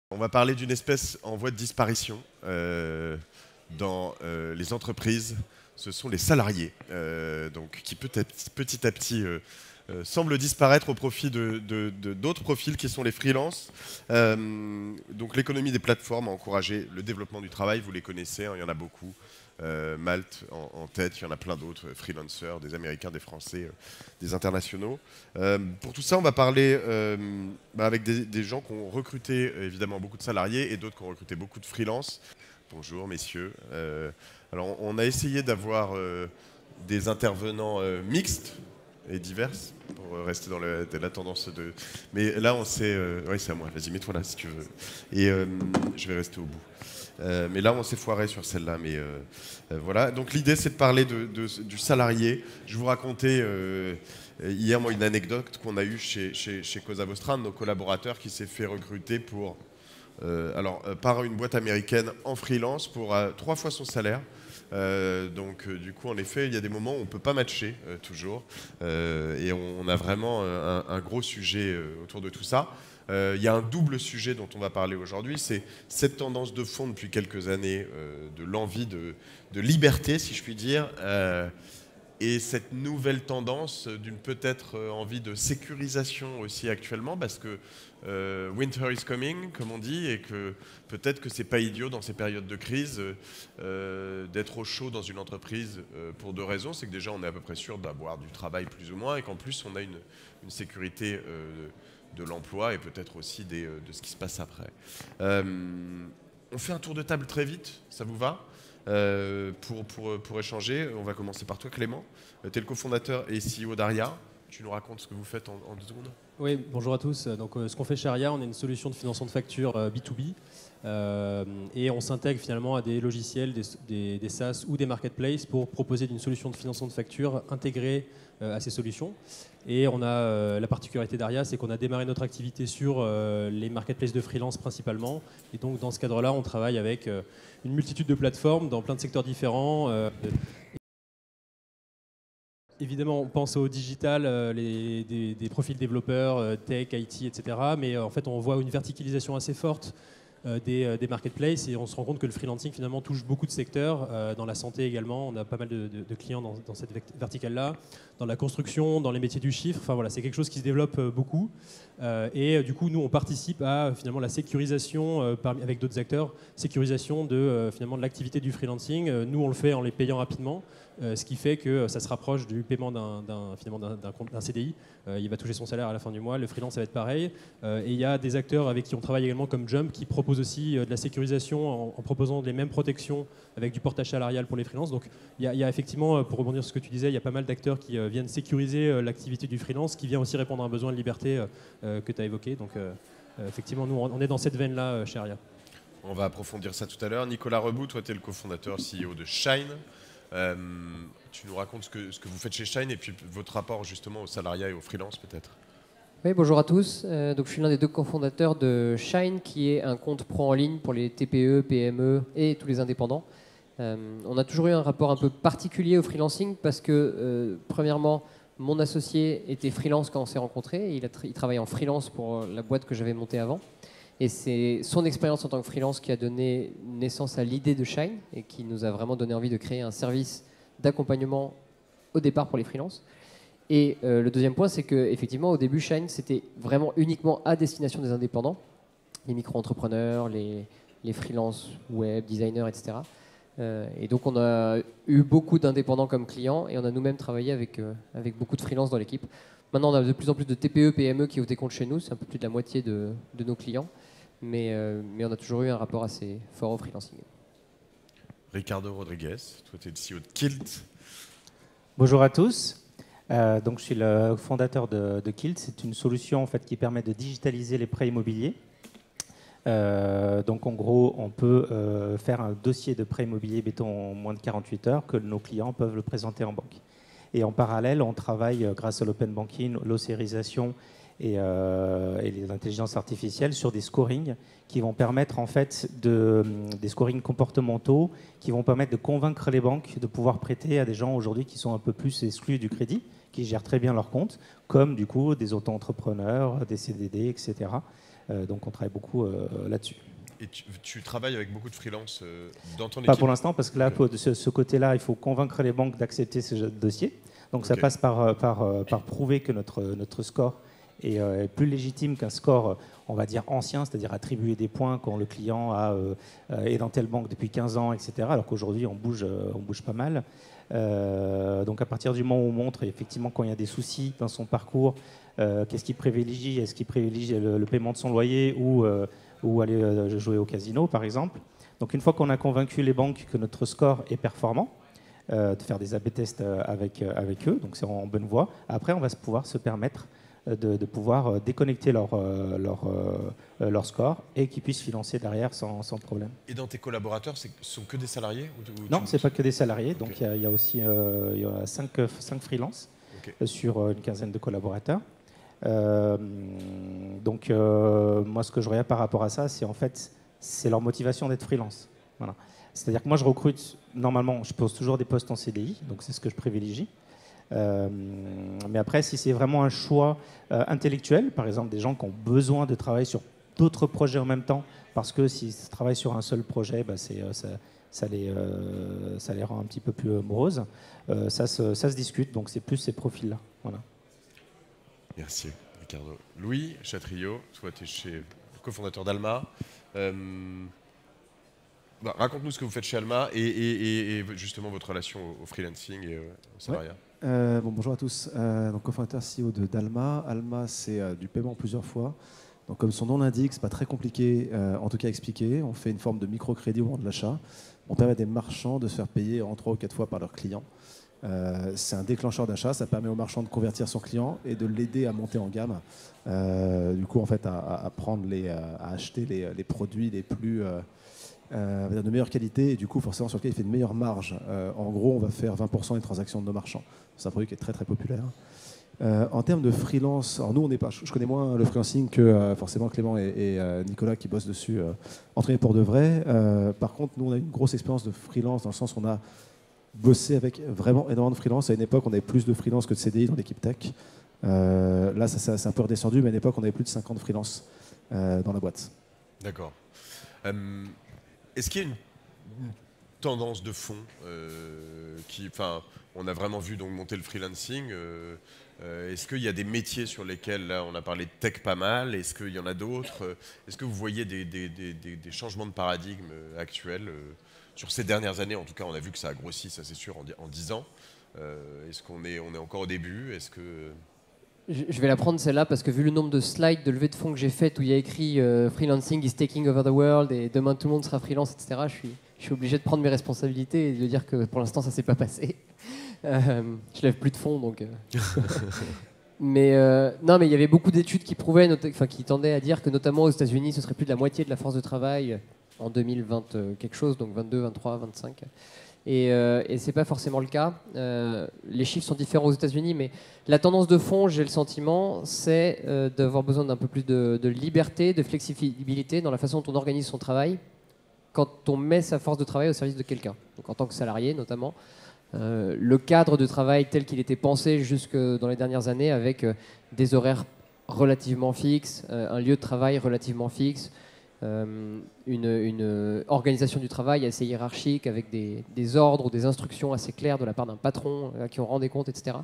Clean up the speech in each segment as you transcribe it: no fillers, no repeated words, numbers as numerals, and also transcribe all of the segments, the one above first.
On va parler d'une espèce en voie de disparition dans les entreprises. Ce sont les salariés, donc, qui petit à petit semblent disparaître au profit d'autres profils qui sont les freelances. Donc l'économie des plateformes a encouragé le développement du travail, vous les connaissez, hein, il y en a beaucoup. Malte en tête, il y en a plein d'autres, freelancers, des Américains, des Français, des internationaux. Pour tout ça, on va parler avec des gens qui ont recruté évidemment beaucoup de salariés et d'autres qui ont recruté beaucoup de freelances. Bonjour messieurs. Alors on a essayé d'avoir des intervenants mixtes et diverses pour rester dans la tendance de... Mais là on s'est... Oui, c'est à moi, vas-y, mets-toi là si tu veux. Et je vais rester au bout. Mais là, on s'est foiré sur celle-là. Mais voilà. Donc l'idée, c'est de parler du salarié. Je vous racontais hier, moi, une anecdote qu'on a eue chez Cosa Vostra, un de nos collaborateurs qui s'est fait recruter par une boîte américaine en freelance pour 3 fois son salaire. Donc du coup, en effet, il y a des moments où on ne peut pas matcher toujours. Et on a vraiment un gros sujet autour de tout ça. Il y a un double sujet dont on va parler aujourd'hui, c'est cette tendance de fond depuis quelques années de l'envie de liberté, si je puis dire, et cette nouvelle tendance d'une peut-être envie de sécurisation aussi actuellement, parce que winter is coming, comme on dit, et que peut-être que c'est pas idiot dans ces périodes de crise d'être au chaud dans une entreprise pour 2 raisons. C'est que déjà on est à peu près sûr d'avoir du travail plus ou moins, et qu'en plus on a une sécurité de l'emploi et peut-être aussi de ce qui se passe après. On fait un tour de table très vite, ça vous va pour échanger. On va commencer par toi, Clément. Tu es le cofondateur et CEO d'Aria. Tu nous racontes ce que vous faites en 2 secondes. Oui, bonjour à tous. Donc, ce qu'on fait chez Aria, on est une solution de financement de factures B2B et on s'intègre finalement à des logiciels, des SaaS ou des marketplaces pour proposer une solution de financement de factures intégrée à ces solutions. Et on a la particularité d'Aria, c'est qu'on a démarré notre activité sur les marketplaces de freelance principalement. Et donc dans ce cadre-là, on travaille avec une multitude de plateformes dans plein de secteurs différents. Évidemment, on pense au digital, des profils développeurs, tech, IT, etc. Mais en fait, on voit une verticalisation assez forte des marketplaces et on se rend compte que le freelancing finalement touche beaucoup de secteurs, dans la santé également. On a pas mal de clients dans cette verticale-là, dans la construction, dans les métiers du chiffre. Enfin voilà, c'est quelque chose qui se développe beaucoup. Et du coup, nous, on participe à finalement la sécurisation avec d'autres acteurs, sécurisation de finalement de l'activité du freelancing. Nous, on le fait en les payant rapidement. Ce qui fait que ça se rapproche du paiement d'un CDI. Il va toucher son salaire à la fin du mois. Le freelance, ça va être pareil. Et il y a des acteurs avec qui on travaille également comme Jump qui proposent aussi de la sécurisation en proposant les mêmes protections avec du portage salarial pour les freelances. Donc il y a effectivement, pour rebondir sur ce que tu disais, il y a pas mal d'acteurs qui viennent sécuriser l'activité du freelance, qui vient aussi répondre à un besoin de liberté que tu as évoqué. Donc effectivement, nous, on est dans cette veine-là chez Aria. On va approfondir ça tout à l'heure. Nicolas Rebout, toi, tu es le cofondateur CEO de Shine. Tu nous racontes ce que vous faites chez Shine et puis votre rapport justement au salariat et au freelance peut-être. Oui, bonjour à tous. Donc, je suis l'un des 2 cofondateurs de Shine, qui est un compte pro en ligne pour les TPE, PME et tous les indépendants. On a toujours eu un rapport un peu particulier au freelancing parce que, premièrement, mon associé était freelance quand on s'est rencontrés. Il travaillait en freelance pour la boîte que j'avais montée avant. Et c'est son expérience en tant que freelance qui a donné naissance à l'idée de Shine et qui nous a vraiment donné envie de créer un service d'accompagnement au départ pour les freelances. Et le deuxième point, c'est qu'effectivement, au début, Shine, c'était vraiment uniquement à destination des indépendants, les micro-entrepreneurs, les freelances, web, designers, etc. Et donc, on a eu beaucoup d'indépendants comme clients et on a nous-mêmes travaillé avec beaucoup de freelances dans l'équipe. Maintenant, on a de plus en plus de TPE, PME qui ouvrent des comptes chez nous. C'est un peu plus de la moitié de nos clients. Mais on a toujours eu un rapport assez fort au freelancing. Ricardo Rodriguez, toi tu es le CEO de Kilt. Bonjour à tous. Donc, je suis le fondateur de Kilt. C'est une solution en fait, qui permet de digitaliser les prêts immobiliers. Donc en gros, on peut faire un dossier de prêt immobilier béton en moins de 48 heures que nos clients peuvent le présenter en banque. Et en parallèle, on travaille grâce à l'open banking, l'ossérisation et les intelligences artificielles sur des scorings qui vont permettre en fait des scorings comportementaux qui vont permettre de convaincre les banques de pouvoir prêter à des gens aujourd'hui qui sont un peu plus exclus du crédit, qui gèrent très bien leur compte, comme du coup des auto-entrepreneurs, des CDD, etc. Donc on travaille beaucoup là-dessus. Et tu travailles avec beaucoup de freelance dans ton équipe? Pas pour l'instant, parce que là, de ce côté-là, il faut convaincre les banques d'accepter ce dossier. Donc ça passe par prouver que notre score est plus légitime qu'un score, on va dire, ancien, c'est-à-dire attribuer des points quand le client est dans telle banque depuis 15 ans, etc. Alors qu'aujourd'hui, on bouge pas mal. Donc à partir du moment où on montre, effectivement, quand il y a des soucis dans son parcours, qu'est-ce qu'il privilégie? Est-ce qu'il privilégie le paiement de son loyer ou aller jouer au casino, par exemple? Donc une fois qu'on a convaincu les banques que notre score est performant, de faire des A/B tests avec eux, donc c'est en bonne voie. Après, on va pouvoir se permettre de pouvoir déconnecter leur score et qu'ils puissent financer derrière sans problème. Et dans tes collaborateurs, ce sont que des salariés Non, ce n'est pas que des salariés. Donc il y a aussi 5 freelances sur une quinzaine de collaborateurs. Donc moi, ce que je regarde par rapport à ça, c'est leur motivation d'être freelance. Voilà. C'est-à-dire que moi, je recrute, normalement, je pose toujours des postes en CDI, donc c'est ce que je privilégie. Mais après, si c'est vraiment un choix intellectuel, par exemple des gens qui ont besoin de travailler sur d'autres projets en même temps, parce que s'ils travaillent sur un seul projet, ça les rend un petit peu plus moroses, ça se discute, donc c'est plus ces profils-là. Voilà. Merci Ricardo. Louis Chatriot, toi tu es cofondateur d'Alma. Raconte-nous ce que vous faites chez Alma et justement votre relation au freelancing et au salariat. Bonjour à tous. Donc, cofondateur CEO d'Alma. Alma, c'est du paiement plusieurs fois. Donc, comme son nom l'indique, c'est pas très compliqué, en tout cas à expliquer. On fait une forme de microcrédit au moment de l'achat. On permet à des marchands de se faire payer en 3 ou 4 fois par leurs clients. C'est un déclencheur d'achat. Ça permet au marchand de convertir son client et de l'aider à monter en gamme. Du coup, en fait, à acheter les produits les plus de meilleure qualité et du coup forcément sur lequel il fait une meilleure marge. En gros, on va faire 20% des transactions de nos marchands. C'est un produit qui est très très populaire. En termes de freelance, alors nous on n'est pas, je connais moins le freelancing que forcément Clément et Nicolas qui bossent dessus entraînés pour de vrai. Par contre, nous on a une grosse expérience de freelance dans le sens où on a bossé avec vraiment énormément de freelance. À une époque, on avait plus de freelance que de CDI dans l'équipe tech. Là, ça c'est un peu redescendu, mais à une époque, on avait plus de 50 freelance dans la boîte. D'accord. Est-ce qu'il y a une tendance de fond on a vraiment vu donc monter le freelancing. Est-ce qu'il y a des métiers sur lesquels, là, on a parlé de tech pas mal, est-ce qu'il y en a d'autres? Est-ce que vous voyez des changements de paradigme actuels sur ces dernières années? En tout cas, on a vu que ça a grossi, ça c'est sûr, en 10 ans. Est-ce qu'on est encore au début? Est-ce que... Je vais la prendre celle-là parce que vu le nombre de slides de levée de fonds que j'ai faites où il y a écrit freelancing is taking over the world et demain tout le monde sera freelance, etc., je suis obligé de prendre mes responsabilités et de dire que pour l'instant ça s'est pas passé. Je lève plus de fonds donc. Mais non, mais il y avait beaucoup d'études qui prouvaient, qui tendaient à dire que notamment aux États-Unis, ce serait plus de la moitié de la force de travail en 2020 quelque chose, donc 22, 23, 25. Et ce n'est pas forcément le cas. Les chiffres sont différents aux États-Unis, mais la tendance de fond, j'ai le sentiment, c'est d'avoir besoin d'un peu plus de liberté, de flexibilité dans la façon dont on organise son travail quand on met sa force de travail au service de quelqu'un. Donc en tant que salarié notamment, le cadre de travail tel qu'il était pensé jusque dans les dernières années avec des horaires relativement fixes, un lieu de travail relativement fixe, une organisation du travail assez hiérarchique avec des ordres ou des instructions assez claires de la part d'un patron à qui on rend des comptes, etc.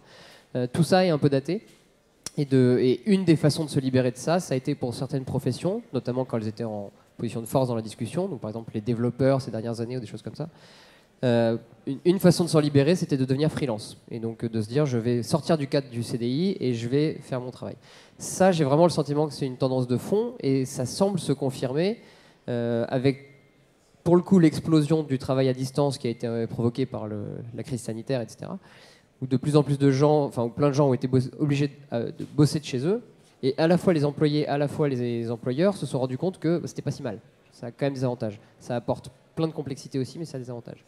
Tout ça est un peu daté. Et une des façons de se libérer de ça, ça a été pour certaines professions, notamment quand elles étaient en position de force dans la discussion, donc par exemple les développeurs ces dernières années ou des choses comme ça. Une façon de s'en libérer, c'était de devenir freelance. Et donc de se dire, je vais sortir du cadre du CDI et je vais faire mon travail. Ça, j'ai vraiment le sentiment que c'est une tendance de fond et ça semble se confirmer avec, pour le coup, l'explosion du travail à distance qui a été provoquée par la crise sanitaire, etc. Où de plus en plus de gens, où plein de gens ont été obligés de bosser de chez eux. Et à la fois les employés, à la fois les employeurs se sont rendus compte que c'était pas si mal. Ça a quand même des avantages. Ça apporte plein de complexité aussi, mais ça a des avantages.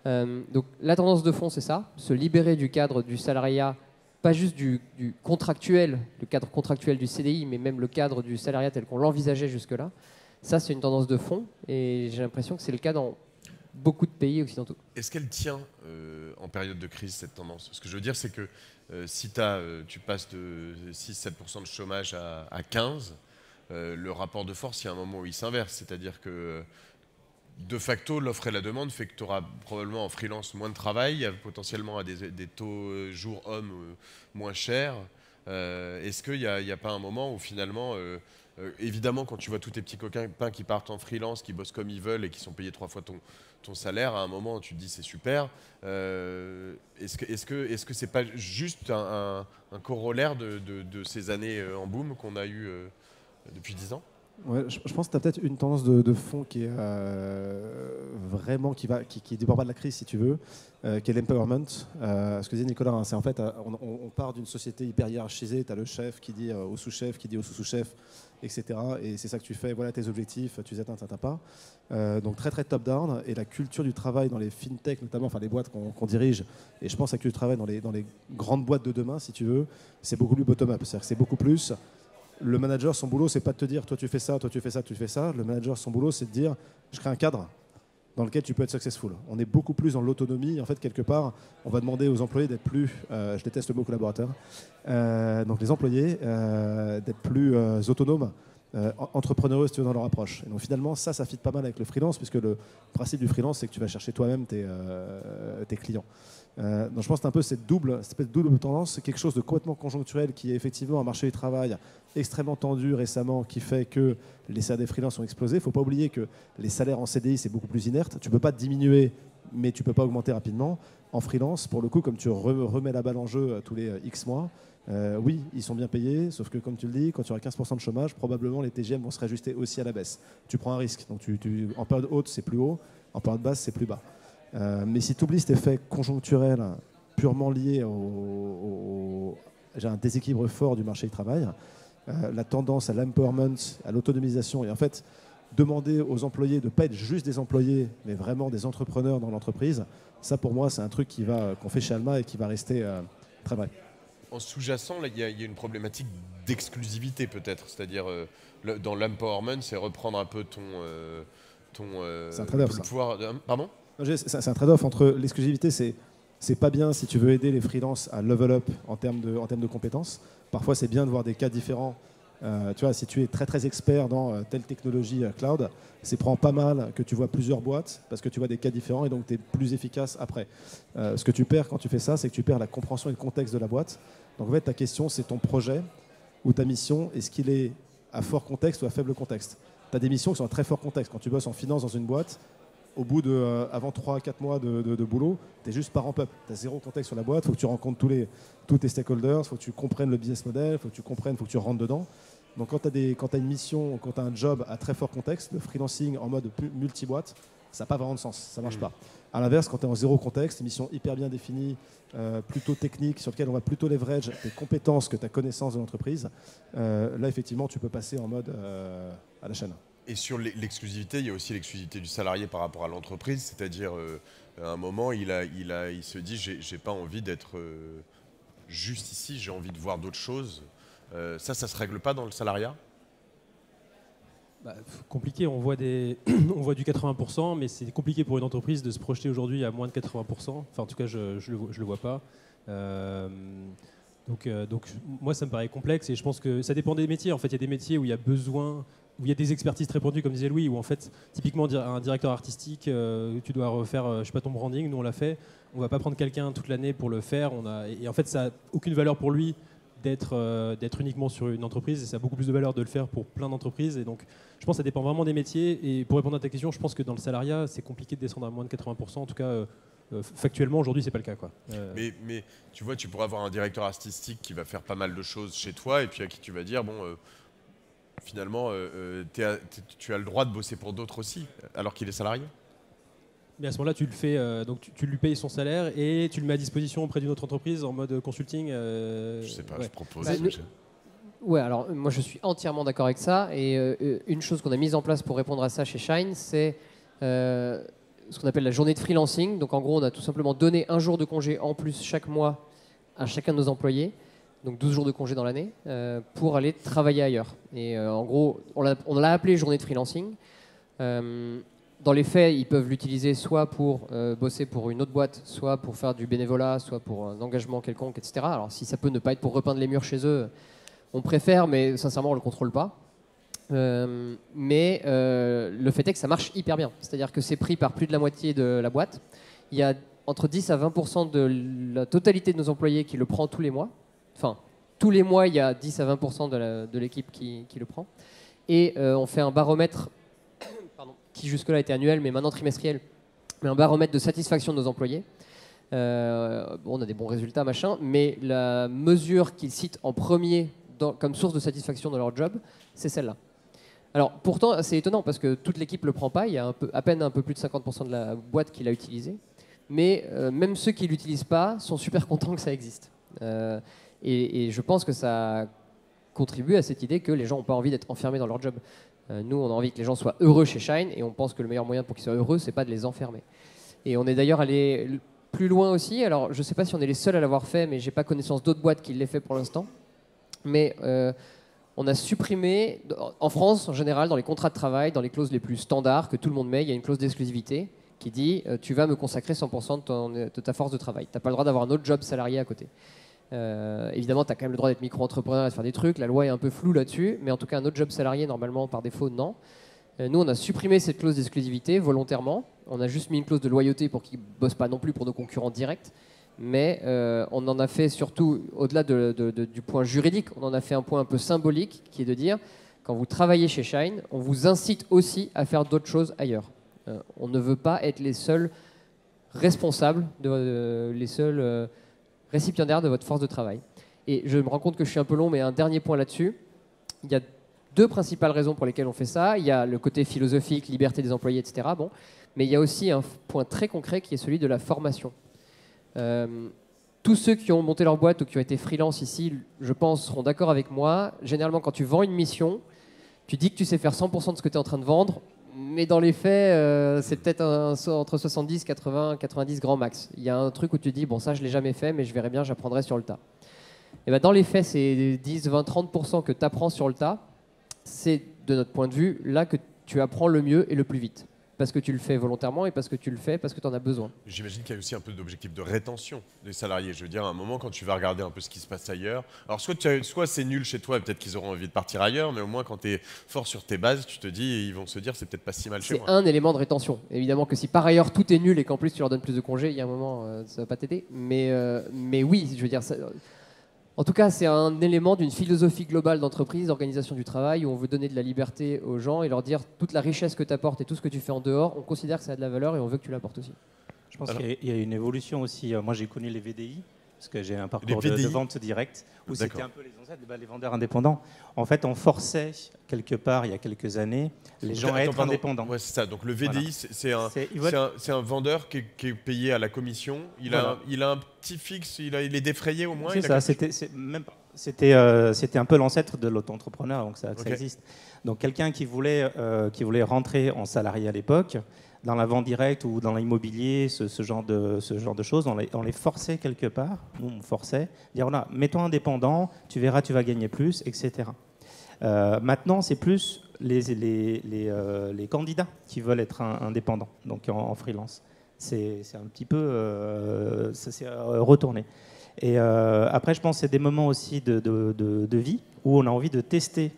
Donc la tendance de fond, c'est ça, se libérer du cadre du salariat, pas juste du contractuel, le cadre contractuel du CDI, mais même le cadre du salariat tel qu'on l'envisageait jusque-là. Ça, c'est une tendance de fond, et j'ai l'impression que c'est le cas dans beaucoup de pays occidentaux. Est-ce qu'elle tient en période de crise, cette tendance? Ce que je veux dire, c'est que si tu passes de 6-7% de chômage à 15%, le rapport de force, il y a un moment où il s'inverse. C'est-à-dire que de facto, l'offre et la demande fait que tu auras probablement en freelance moins de travail, potentiellement à des taux jour homme moins chers. Est-ce qu'il n'y a pas un moment où finalement, évidemment, quand tu vois tous tes petits copains qui partent en freelance, qui bossent comme ils veulent et qui sont payés 3 fois ton salaire, à un moment tu te dis c'est super. Est-ce que c'est pas juste un corollaire de ces années en boom qu'on a eu depuis 10 ans? Ouais, je pense que tu as peut-être une tendance de fond qui est vraiment qui dépend pas de la crise, si tu veux, qui est l'empowerment. Ce que disait Nicolas, hein, c'est en fait, on part d'une société hyper hiérarchisée. Tu as le chef qui dit au sous-chef, qui dit au sous-sous-chef, etc. Et c'est ça que tu fais, voilà tes objectifs, tu les atteins, tu n'atteins pas. Donc très très top-down. Et la culture du travail dans les fintech, notamment, enfin les boîtes qu'on dirige, et je pense à la culture du travail dans les grandes boîtes de demain, si tu veux, c'est beaucoup plus bottom-up. C'est-à-dire que c'est beaucoup plus... Le manager, son boulot, c'est pas de te dire toi tu fais ça, toi tu fais ça, tu fais ça. Le manager, son boulot, c'est de dire je crée un cadre dans lequel tu peux être successful. On est beaucoup plus dans l'autonomie. En fait, quelque part, on va demander aux employés d'être plus, je déteste le mot collaborateur, donc les employés d'être plus autonomes, entrepreneureux, si tu veux, dans leur approche. Et donc finalement, ça fit pas mal avec le freelance, puisque le principe du freelance, c'est que tu vas chercher toi-même tes clients. Donc je pense que c'est un peu cette double tendance, c'est quelque chose de complètement conjoncturel qui est effectivement un marché du travail extrêmement tendu récemment qui fait que les salaires des freelances ont explosé. Il ne faut pas oublier que les salaires en CDI, c'est beaucoup plus inerte. Tu ne peux pas diminuer, mais tu ne peux pas augmenter rapidement. En freelance, pour le coup, comme tu remets la balle en jeu tous les X mois, oui, ils sont bien payés, sauf que comme tu le dis, quand tu auras 15% de chômage, probablement les TGM vont se réajuster aussi à la baisse. Tu prends un risque. Donc en période haute, c'est plus haut, en période basse, c'est plus bas. Mais si tu oublies cet effet conjoncturel purement lié j'ai un déséquilibre fort du marché du travail, la tendance à l'empowerment, à l'autonomisation, et en fait demander aux employés de ne pas être juste des employés, mais vraiment des entrepreneurs dans l'entreprise, ça pour moi c'est un truc qu'on fait chez Alma et qui va rester très vrai. En sous-jacent, il y a une problématique d'exclusivité peut-être, c'est-à-dire dans l'empowerment, c'est reprendre un peu c'est un trade-off, le pouvoir. Pardon ? C'est un trade-off entre l'exclusivité, c'est pas bien si tu veux aider les freelances à level up en termes de compétences. Parfois, c'est bien de voir des cas différents. Tu vois, si tu es très très expert dans telle technologie cloud, c'est prend pas mal que tu vois plusieurs boîtes parce que tu vois des cas différents et donc tu es plus efficace après. Ce que tu perds quand tu fais ça, c'est que tu perds la compréhension et le contexte de la boîte. Donc en fait, ta question, c'est ton projet ou ta mission, est-ce qu'il est à fort contexte ou à faible contexte? Tu as des missions qui sont à très fort contexte. Quand tu bosses en finance dans une boîte, au bout avant 3-4 mois de boulot, tu es juste par ramp-up. Tu as zéro contexte sur la boîte, il faut que tu rencontres tous tes stakeholders, il faut que tu comprennes le business model, il faut que tu rentres dedans. Donc quand tu as une mission, quand tu as un job à très fort contexte, le freelancing en mode multi-boîte, ça n'a pas vraiment de sens, ça ne marche pas. A l'inverse, quand tu es en zéro contexte, une mission hyper bien définie, plutôt technique, sur laquelle on va plutôt leverage tes compétences que ta connaissance de l'entreprise, là effectivement tu peux passer en mode à la chaîne. Et sur l'exclusivité, il y a aussi l'exclusivité du salarié par rapport à l'entreprise, c'est-à-dire à un moment, il se dit j'ai pas envie d'être juste ici, j'ai envie de voir d'autres choses. Ça se règle pas dans le salariat? Compliqué, on voit du 80%, mais c'est compliqué pour une entreprise de se projeter aujourd'hui à moins de 80%. Enfin, en tout cas, je le vois pas. Donc, moi, ça me paraît complexe et je pense que ça dépend des métiers. En fait, il y a des métiers où il y a besoin, où il y a des expertises très pointues, comme disait Louis, où en fait, typiquement, un directeur artistique, tu dois refaire, je sais pas, ton branding. Nous, on l'a fait. On va pas prendre quelqu'un toute l'année pour le faire. Et en fait, ça n'a aucune valeur pour lui d'être uniquement sur une entreprise, et ça a beaucoup plus de valeur de le faire pour plein d'entreprises. Et donc, je pense que ça dépend vraiment des métiers. Et pour répondre à ta question, je pense que dans le salariat, c'est compliqué de descendre à moins de 80%. En tout cas, factuellement, aujourd'hui, c'est pas le cas, quoi. Mais tu vois, tu pourrais avoir un directeur artistique qui va faire pas mal de choses chez toi et puis à qui tu vas dire, bon, finalement, tu as le droit de bosser pour d'autres aussi, alors qu'il est salarié. Mais à ce moment-là, tu le fais, donc tu lui payes son salaire et tu le mets à disposition auprès d'une autre entreprise en mode consulting. Je sais pas, ouais. je propose. Ouais, alors moi je suis entièrement d'accord avec ça. Et une chose qu'on a mise en place pour répondre à ça chez Shine, c'est ce qu'on appelle la journée de freelancing. Donc en gros, on a tout simplement donné un jour de congé en plus chaque mois à chacun de nos employés. Donc 12 jours de congé dans l'année pour aller travailler ailleurs. Et en gros, on l'a appelé journée de freelancing. dans les faits, ils peuvent l'utiliser soit pour bosser pour une autre boîte, soit pour faire du bénévolat, soit pour un engagement quelconque, etc. Alors si ça peut ne pas être pour repeindre les murs chez eux, on préfère, mais sincèrement, on ne le contrôle pas. Mais le fait est que ça marche hyper bien. C'est-à-dire que c'est pris par plus de la moitié de la boîte. Il y a entre 10 à 20% de la totalité de nos employés qui le prend tous les mois. Enfin, tous les mois, il y a 10 à 20% de l'équipe qui le prend. Et on fait un baromètre qui jusque-là était annuel, mais maintenant trimestriel, mais un baromètre de satisfaction de nos employés. On a des bons résultats, machin, mais la mesure qu'ils citent en premier comme source de satisfaction de leur job, c'est celle-là. Alors pourtant, c'est étonnant parce que toute l'équipe ne le prend pas, il y a à peine un peu plus de 50% de la boîte qui l'a utilisé, mais même ceux qui ne l'utilisent pas sont super contents que ça existe. Et je pense que ça contribue à cette idée que les gens n'ont pas envie d'être enfermés dans leur job. Nous, on a envie que les gens soient heureux chez Shine, et on pense que le meilleur moyen pour qu'ils soient heureux, c'est pas de les enfermer. Et on est d'ailleurs allé plus loin aussi. Alors, je ne sais pas si on est les seuls à l'avoir fait, mais j'ai pas connaissance d'autres boîtes qui l'aient fait pour l'instant. Mais on a supprimé, en France en général, dans les contrats de travail, dans les clauses les plus standards que tout le monde met, il y a une clause d'exclusivité qui dit tu vas me consacrer 100% de ta force de travail. Tu n'as pas le droit d'avoir un autre job salarié à côté. Évidemment, tu as quand même le droit d'être micro-entrepreneur et de faire des trucs. La loi est un peu floue là-dessus, mais en tout cas, un autre job salarié, normalement, par défaut, non. Nous, on a supprimé cette clause d'exclusivité volontairement. On a juste mis une clause de loyauté pour qu'ils ne bossent pas non plus pour nos concurrents directs. Mais on en a fait surtout, au-delà du point juridique, on en a fait un point un peu symbolique, qui est de dire, quand vous travaillez chez Shine, on vous incite aussi à faire d'autres choses ailleurs. On ne veut pas être les seuls responsables, les seuls récipiendaires de votre force de travail. Et je me rends compte que je suis un peu long, mais un dernier point là-dessus. Il y a deux principales raisons pour lesquelles on fait ça. Il y a le côté philosophique, liberté des employés, etc. Bon. Mais il y a aussi un point très concret qui est celui de la formation. Tous ceux qui ont monté leur boîte ou qui ont été freelance ici, je pense, seront d'accord avec moi. Généralement, quand tu vends une mission, tu dis que tu sais faire 100% de ce que tu es en train de vendre, mais dans les faits, c'est peut-être entre 70, 80, 90 grand max. Il y a un truc où tu dis, bon, ça, je ne l'ai jamais fait, mais je verrai bien, j'apprendrai sur le tas. Et ben, dans les faits, c'est 10, 20, 30% que tu apprends sur le tas. C'est, de notre point de vue, là que tu apprends le mieux et le plus vite. Parce que tu le fais volontairement et parce que tu le fais parce que tu en as besoin. J'imagine qu'il y a aussi un peu d'objectif de rétention des salariés. Je veux dire, à un moment, quand tu vas regarder un peu ce qui se passe ailleurs, alors soit c'est nul chez toi et peut-être qu'ils auront envie de partir ailleurs, mais au moins quand tu es fort sur tes bases, tu te dis, ils vont se dire, c'est peut-être pas si mal chez moi. C'est un élément de rétention. Évidemment que si par ailleurs tout est nul et qu'en plus tu leur donnes plus de congés, il y a un moment, ça va pas t'aider. Mais oui, je veux dire... En tout cas, c'est un élément d'une philosophie globale d'entreprise, d'organisation du travail, où on veut donner de la liberté aux gens et leur dire toute la richesse que tu apportes et tout ce que tu fais en dehors, on considère que ça a de la valeur et on veut que tu l'apportes aussi. Je pense qu'il y a une évolution aussi. Moi, j'ai connu les VDI, parce que j'ai un parcours de vente directe, où c'était un peu les ancêtres, les vendeurs indépendants. En fait, on forçait, quelque part, il y a quelques années, les gens à être indépendants. Ouais, c'est ça. Donc le VDI, voilà. c'est un vendeur qui est payé à la commission. Il a un petit fixe, il est défrayé au moins. C'est ça, c'était un peu l'ancêtre de l'auto-entrepreneur, donc ça existe. Donc quelqu'un qui voulait rentrer en salarié à l'époque, dans la vente directe ou dans l'immobilier, ce genre de choses, on les forçait quelque part, nous on forçait, dire voilà, mets-toi indépendant, tu verras, tu vas gagner plus, etc. Maintenant, c'est plus les candidats qui veulent être indépendants, donc en freelance. C'est un petit peu... ça s'est retourné. Et après, je pense que c'est des moments aussi de vie où on a envie de tester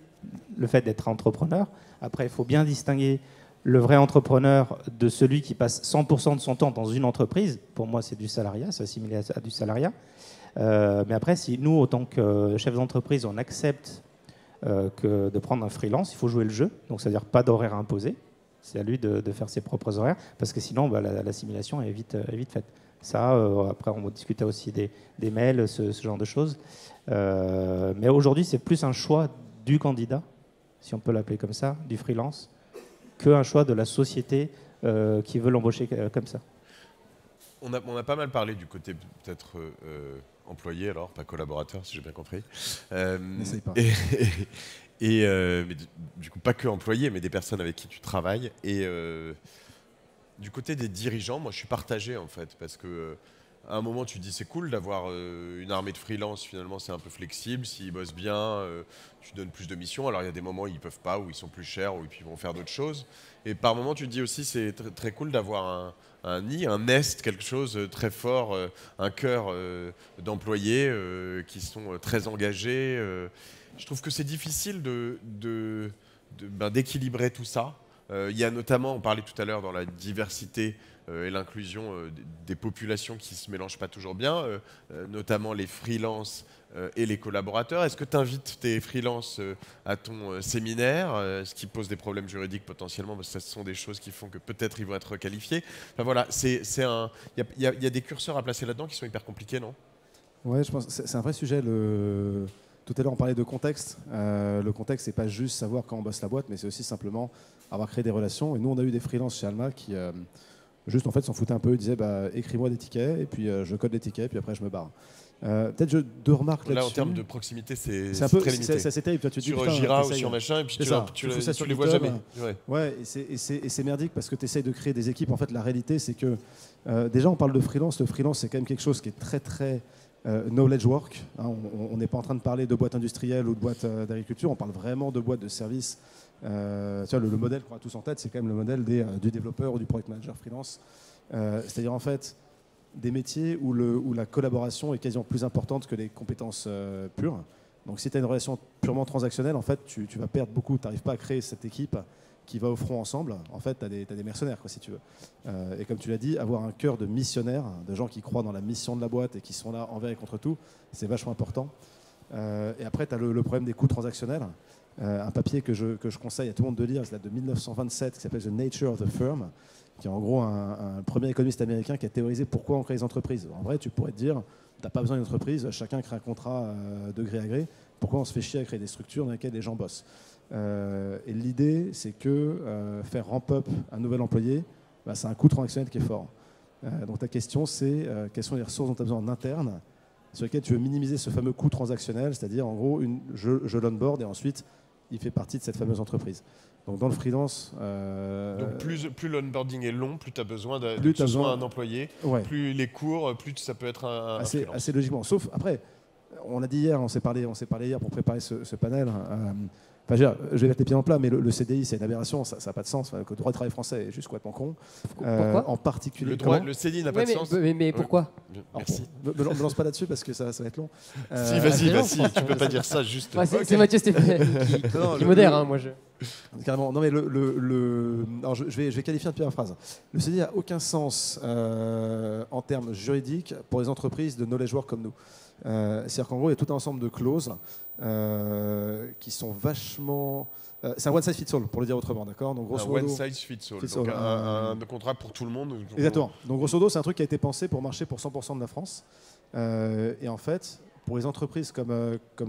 le fait d'être entrepreneur. Après, il faut bien distinguer le vrai entrepreneur de celui qui passe 100% de son temps dans une entreprise. Pour moi, c'est du salariat, c'est assimilé à du salariat. Mais après, si nous, en tant que chef d'entreprise, on accepte de prendre un freelance, il faut jouer le jeu. Donc, c'est-à-dire pas d'horaire imposé. C'est à lui de faire ses propres horaires, parce que sinon, l'assimilation est vite faite. Ça, après, on discutait aussi des mails, ce genre de choses. Mais aujourd'hui, c'est plus un choix du candidat, si on peut l'appeler comme ça, du freelance, qu'un choix de la société qui veut l'embaucher comme ça. On a pas mal parlé du côté peut-être employé, alors, pas collaborateur, si j'ai bien compris. N'essaye pas. Mais du coup, pas que employé, mais des personnes avec qui tu travailles. Et du côté des dirigeants, moi, je suis partagé, en fait, parce que à un moment, tu te dis c'est cool d'avoir une armée de freelance, finalement c'est un peu flexible, s'ils bossent bien, tu donnes plus de missions. Alors il y a des moments où ils peuvent pas, où ils sont plus chers, où ils vont faire d'autres choses. Et par moment, tu te dis aussi c'est très cool d'avoir un nid, un nest, quelque chose de très fort, un cœur d'employés qui sont très engagés. Je trouve que c'est difficile d'équilibrer tout ça. Il y a notamment, on parlait tout à l'heure dans la diversité et l'inclusion des populations qui ne se mélangent pas toujours bien, notamment les freelances et les collaborateurs. Est-ce que tu invites tes freelances à ton séminaire, ce qui pose des problèmes juridiques potentiellement, parce que ce sont des choses qui font que peut-être ils vont être requalifiés. Enfin voilà, il y a des curseurs à placer là-dedans qui sont hyper compliqués, non? Ouais, je pense que c'est un vrai sujet. Tout à l'heure, on parlait de contexte. Le contexte, c'est pas juste savoir quand on bosse la boîte, mais c'est aussi simplement avoir créé des relations. Et nous, on a eu des freelances chez Alma qui, juste en fait, s'en foutaient un peu. Ils disaient, écris-moi des tickets, et puis je code les tickets, puis après, je me barre. Peut-être deux remarques là-dessus. Là, en termes de proximité, c'est très limité. C'est assez terrible. Toi, tu dis, sur Jira ou sur machin, et puis tu les vois jamais. Ouais, et c'est merdique parce que tu essayes de créer des équipes. En fait, la réalité, c'est que déjà, on parle de freelance. Le freelance, c'est quand même quelque chose qui est très, très knowledge work. Hein, on n'est pas en train de parler de boîtes industrielles ou de boîtes d'agriculture. On parle vraiment de boîtes de services. Tu vois, le modèle qu'on a tous en tête, c'est quand même le modèle du développeur ou du product manager freelance. C'est-à-dire, en fait, des métiers où la collaboration est quasiment plus importante que les compétences pures. Donc si tu as une relation purement transactionnelle, en fait, tu vas perdre beaucoup. Tu n'arrives pas à créer cette équipe qui va au front ensemble. En fait, tu as des mercenaires, quoi, si tu veux. Et comme tu l'as dit, avoir un cœur de missionnaires, de gens qui croient dans la mission de la boîte et qui sont là envers et contre tout, c'est vachement important. Et après, tu as le problème des coûts transactionnels. Un papier que je conseille à tout le monde de lire, c'est de 1927, qui s'appelle The Nature of the Firm, qui est en gros un premier économiste américain qui a théorisé pourquoi on crée les entreprises. En vrai, tu pourrais te dire, tu n'as pas besoin d'une entreprise, chacun crée un contrat de gré à gré. Pourquoi on se fait chier à créer des structures dans lesquelles les gens bossent? Et l'idée, c'est que faire ramp-up un nouvel employé, c'est un coût transactionnel qui est fort. Donc ta question, c'est quelles sont les ressources dont tu as besoin en interne sur lesquelles tu veux minimiser ce fameux coût transactionnel, c'est-à-dire en gros, je l'onboard et ensuite, il fait partie de cette fameuse entreprise. Donc dans le freelance... Donc plus l'onboarding est long, plus tu as besoin que ce soit un employé, plus les cours, plus ça peut être un freelance. Assez logiquement. Sauf, après, on a dit hier, on s'est parlé hier pour préparer ce panel. Enfin, je vais mettre les pieds en plat, mais le CDI, c'est une aberration, ça n'a pas de sens. Le droit du travail français est juste complètement con. Pourquoi en particulier... Le CDI n'a pas de sens. Mais pourquoi? Merci. Me lance pas là-dessus parce que ça va être long. Si, vas-y, tu peux pas dire ça juste. C'est Mathieu Stéphane qui modère, hein, moi je... Carrément. Non, mais alors je vais qualifier un peu la phrase. Le CDI n'a aucun sens en termes juridiques pour les entreprises de knowledge work comme nous. C'est-à-dire qu'en gros, il y a tout un ensemble de clauses qui sont vachement... c'est un one size fits all, pour le dire autrement, d'accord? Donc, grosso modo, one size fits all. Donc un contrat pour tout le monde. Exactement. Donc grosso modo, c'est un truc qui a été pensé pour marcher pour 100% de la France. Et en fait, pour les entreprises comme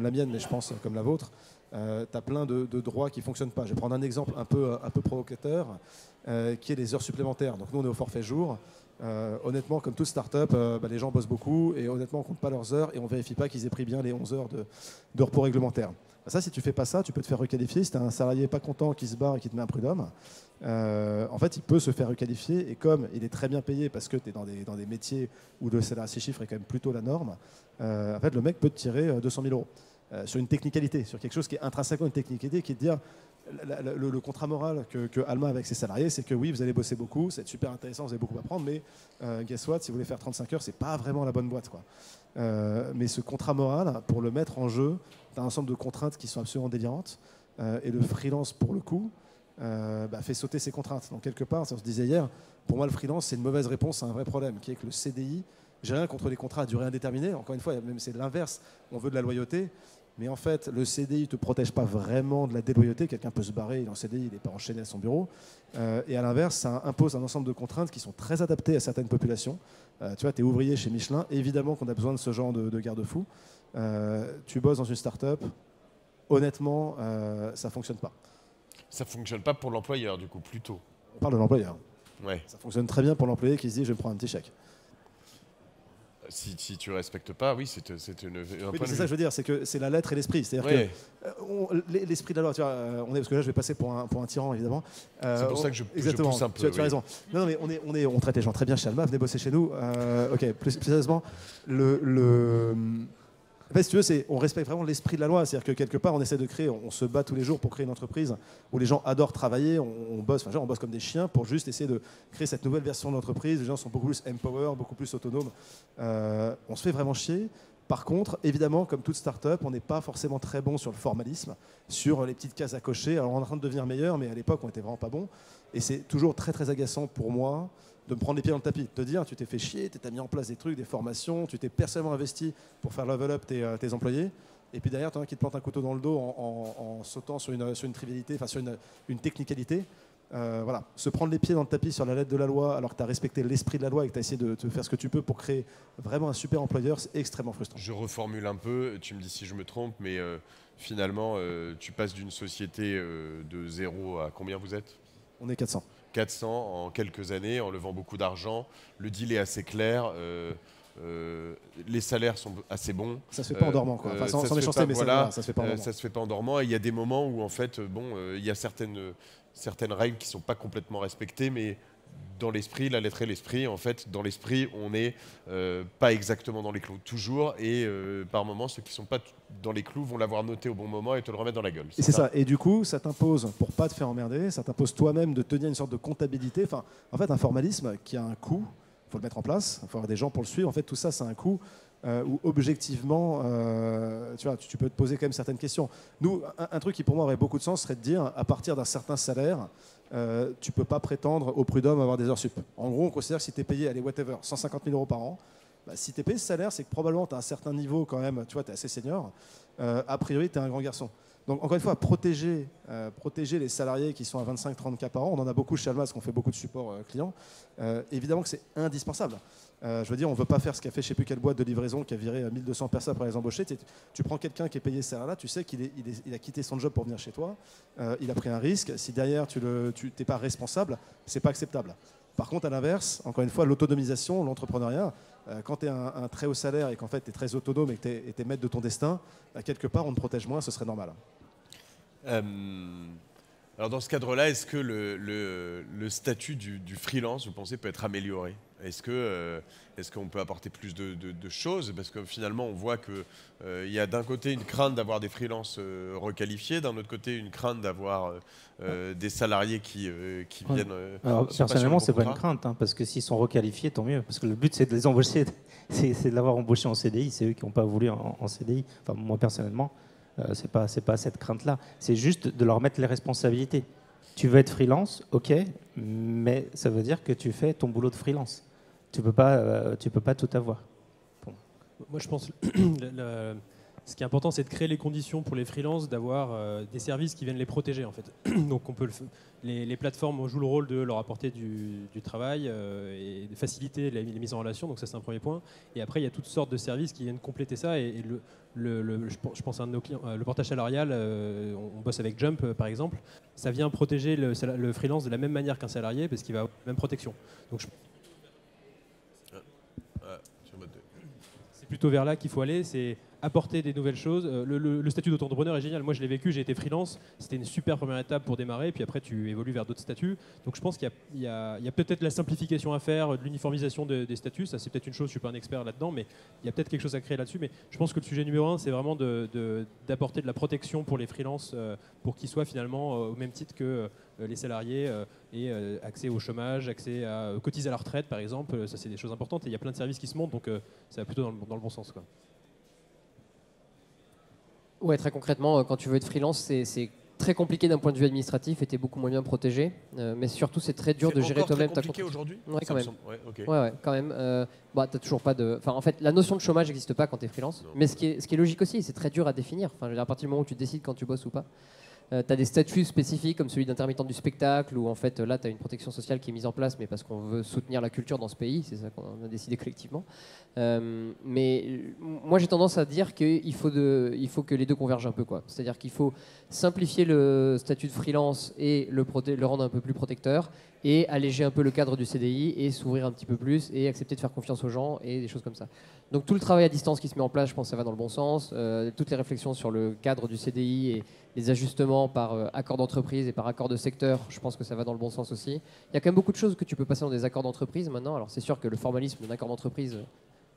la mienne, mais je pense comme la vôtre, tu as plein de droits qui ne fonctionnent pas. Je vais prendre un exemple un peu provocateur, qui est les heures supplémentaires. Donc nous, on est au forfait jour. Honnêtement, comme toute start-up, les gens bossent beaucoup et honnêtement, on ne compte pas leurs heures et on ne vérifie pas qu'ils aient pris bien les 11 heures de repos réglementaire. Ça, si tu ne fais pas ça, tu peux te faire requalifier. Si tu as un salarié pas content qui se barre et qui te met un prud'homme, en fait, il peut se faire requalifier. Et comme il est très bien payé parce que tu es dans des métiers où le salaire à 6 chiffres est quand même plutôt la norme, en fait, le mec peut te tirer 200 000 euros sur une technicalité, sur quelque chose qui est intrinsèquement une technicalité, qui est de dire le contrat moral que Alma a avec ses salariés, c'est que oui, vous allez bosser beaucoup, c'est super intéressant, vous allez beaucoup apprendre, mais guess what, si vous voulez faire 35 heures, c'est pas vraiment la bonne boîte, quoi. Mais ce contrat moral, pour le mettre en jeu, tu as un ensemble de contraintes qui sont absolument délirantes, et le freelance, pour le coup, fait sauter ces contraintes. Donc quelque part, ça se disait hier, pour moi le freelance, c'est une mauvaise réponse à un vrai problème, qui est que le CDI, j'ai rien contre les contrats à durée indéterminée, encore une fois, même c'est l'inverse, on veut de la loyauté. Mais en fait, le CDI ne te protège pas vraiment de la déloyauté. Quelqu'un peut se barrer, il est en CDI, il n'est pas enchaîné à son bureau. Et à l'inverse, ça impose un ensemble de contraintes qui sont très adaptées à certaines populations. Tu vois, tu es ouvrier chez Michelin, évidemment qu'on a besoin de ce genre de garde-fou. Tu bosses dans une start-up, honnêtement, ça ne fonctionne pas. Ça ne fonctionne pas pour l'employeur, du coup, plutôt. On parle de l'employeur. Ouais. Ça fonctionne très bien pour l'employé qui se dit, je vais me prendre un petit chèque. si tu respectes pas, oui, c'est un Oui, point mais de c'est vue. ça que je veux dire, c'est que c'est la lettre et l'esprit. C'est-à-dire Ouais. que l'esprit de la loi, tu vois, parce que là je vais passer pour un tyran évidemment. C'est pour ça que je exactement, pousse un peu. tu as raison. Non, mais on traite les gens très bien chez Alma, venez bosser chez nous. Ok, plus sérieusement, en fait, si tu veux, on respecte vraiment l'esprit de la loi. C'est-à-dire que quelque part, on essaie de créer, on se bat tous les jours pour créer une entreprise où les gens adorent travailler, on bosse, on bosse comme des chiens pour juste essayer de créer cette nouvelle version de l'entreprise. Les gens sont beaucoup plus empower, beaucoup plus autonomes. On se fait vraiment chier. Par contre, évidemment, comme toute start-up, on n'est pas forcément très bon sur le formalisme, sur les petites cases à cocher. Alors on est en train de devenir meilleur, mais à l'époque, on était vraiment pas bon. Et c'est toujours très très agaçant pour moi de me prendre les pieds dans le tapis, de te dire tu t'es fait chier, tu as mis en place des trucs, des formations, tu t'es personnellement investi pour faire level up tes employés, et puis derrière tu as un qui te plante un couteau dans le dos en sautant sur une trivialité, enfin sur une technicalité. Voilà, se prendre les pieds dans le tapis sur la lettre de la loi alors que tu as respecté l'esprit de la loi et que tu as essayé de faire ce que tu peux pour créer vraiment un super employeur, c'est extrêmement frustrant. Je reformule un peu, tu me dis si je me trompe, mais finalement, tu passes d'une société de 0 à combien vous êtes? On est 400. 400 en quelques années, en levant beaucoup d'argent. Le deal est assez clair. Les salaires sont assez bons. Ça se fait pas en dormant, quoi. Enfin, sans méchanceté, mais voilà, ça se fait pas en dormant. Ça se fait pas en dormant. Et il y a des moments où, en fait, il y a certaines règles qui sont pas complètement respectées, mais dans l'esprit, la lettre et l'esprit, en fait, dans l'esprit, on n'est pas exactement dans les clous toujours, et par moments, ceux qui sont pas dans les clous vont l'avoir noté au bon moment et te le remettre dans la gueule. Et c'est ça. Et du coup, ça t'impose, pour pas te faire emmerder, ça t'impose toi-même de tenir une sorte de comptabilité. Enfin, en fait, un formalisme qui a un coût, il faut le mettre en place, il faut avoir des gens pour le suivre. En fait, tout ça, c'est un coût où objectivement, tu vois, tu peux te poser quand même certaines questions. Nous, un truc qui pour moi aurait beaucoup de sens serait de dire, à partir d'un certain salaire, tu peux pas prétendre au prud'homme avoir des heures sup. En gros, on considère que si tu es payé, allez, whatever, 150 000 € par an, bah, si tu es payé ce salaire, c'est que probablement tu as un certain niveau quand même, tu vois, tu es assez senior. A priori, tu es un grand garçon. Donc, encore une fois, protéger les salariés qui sont à 25-30 cas par an, on en a beaucoup chez Alma parce qu'on fait beaucoup de support client. Évidemment que c'est indispensable. Je veux dire, on ne veut pas faire ce qu'a fait je ne sais plus quelle boîte de livraison qui a viré 1200 personnes après les embaucher. Tu prends quelqu'un qui est payé ce salaire-là, tu sais qu'il a quitté son job pour venir chez toi, il a pris un risque. Si derrière tu n'es pas responsable, ce n'est pas acceptable. Par contre, à l'inverse, encore une fois, l'autonomisation, l'entrepreneuriat, quand tu es un très haut salaire et qu'en fait tu es très autonome et que tu es maître de ton destin, quelque part on te protège moins, ce serait normal. Alors dans ce cadre-là, est-ce que le statut du freelance, vous pensez, peut être amélioré? Est-ce qu'on peut apporter plus de choses? Parce que finalement, on voit qu'il y a d'un côté une crainte d'avoir des freelances requalifiés, d'un autre côté une crainte d'avoir des salariés qui viennent... Alors personnellement, c'est pas une crainte, hein, parce que s'ils sont requalifiés, tant mieux. Parce que le but, c'est de les embaucher, c'est de l'avoir embauché en CDI. C'est eux qui n'ont pas voulu en CDI. Enfin, moi, personnellement, c'est pas cette crainte-là. C'est juste de leur mettre les responsabilités. Tu veux être freelance, ok, mais ça veut dire que tu fais ton boulot de freelance. Tu peux pas tout avoir. Bon. Moi, je pense ce qui est important, c'est de créer les conditions pour les freelances d'avoir des services qui viennent les protéger, en fait. Donc, les plateformes jouent le rôle de leur apporter du travail et de faciliter les mises en relation. Donc, ça, c'est un premier point. Et après, il y a toutes sortes de services qui viennent compléter ça. Et je pense à un de nos clients, le portage salarial. On bosse avec Jump, par exemple. Ça vient protéger le freelance de la même manière qu'un salarié parce qu'il va avoir la même protection. Donc, c'est plutôt vers là qu'il faut aller, c'est apporter des nouvelles choses. Le statut d'auto-entrepreneur est génial. Moi, je l'ai vécu, j'ai été freelance. C'était une super première étape pour démarrer. Puis après, tu évolues vers d'autres statuts. Donc, je pense qu'il y a peut-être la simplification à faire, de l'uniformisation des statuts. Ça, c'est peut-être une chose, je ne suis pas un expert là-dedans, mais il y a peut-être quelque chose à créer là-dessus. Mais je pense que le sujet numéro 1, c'est vraiment d'apporter de la protection pour les freelances, pour qu'ils soient finalement au même titre que les salariés aient accès au chômage, accès à cotiser à la retraite, par exemple. Ça, c'est des choses importantes. Et il y a plein de services qui se montent, donc ça va plutôt dans le bon sens, quoi. Ouais, très concrètement, quand tu veux être freelance, c'est très compliqué d'un point de vue administratif et tu es beaucoup moins bien protégé. Mais surtout, c'est très dur de gérer toi-même ta compliqué aujourd'hui. Ouais, quand même. Okay. Ouais, quand même. T'as toujours pas de. Enfin, en fait, la notion de chômage n'existe pas quand tu es freelance. Non. Mais ce qui est logique aussi, c'est très dur à définir. Enfin, à partir du moment où tu décides quand tu bosses ou pas. Tu as des statuts spécifiques comme celui d'intermittent du spectacle où en fait là tu as une protection sociale qui est mise en place mais parce qu'on veut soutenir la culture dans ce pays, c'est ça qu'on a décidé collectivement. Mais moi j'ai tendance à dire qu'il faut que les deux convergent un peu quoi. C'est-à-dire qu'il faut simplifier le statut de freelance et le rendre un peu plus protecteur et alléger un peu le cadre du CDI et s'ouvrir un petit peu plus et accepter de faire confiance aux gens et des choses comme ça. Donc tout le travail à distance qui se met en place, je pense que ça va dans le bon sens. Toutes les réflexions sur le cadre du CDI et les ajustements par accord d'entreprise et par accord de secteur, je pense que ça va dans le bon sens aussi. Il y a quand même beaucoup de choses que tu peux passer dans des accords d'entreprise maintenant. Alors c'est sûr que le formalisme d'un accord d'entreprise,